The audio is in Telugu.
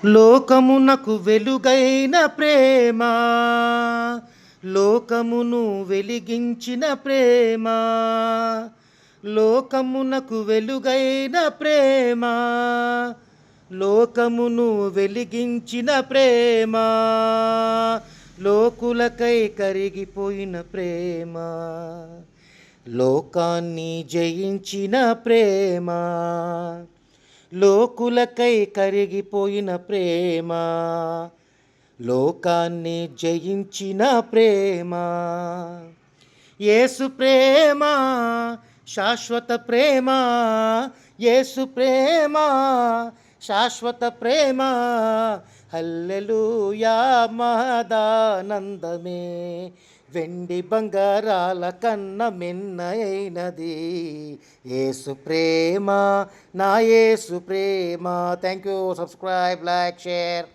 లోకమునకు వెలుగైన ప్రేమ, లోకమును వెలిగించిన ప్రేమ, లోకమునకు వెలుగైన ప్రేమ, లోకమును వెలిగించిన ప్రేమ, లోకులకై కరిగిపోయిన ప్రేమ, లోకాన్ని జయించిన ప్రేమ, లోకులకై కరిగిపోయిన ప్రేమ, లోకాన్ని జయించిన ప్రేమ. యేసు ప్రేమ శాశ్వత ప్రేమ, యేసు ప్రేమ శాశ్వత ప్రేమ. హల్లెలూయా మహదానందమే, వెండి బంగారాల కన్న మిన్నైనది యేసు ప్రేమ, నా యేసు ప్రేమ. Thank you. Subscribe, like, share.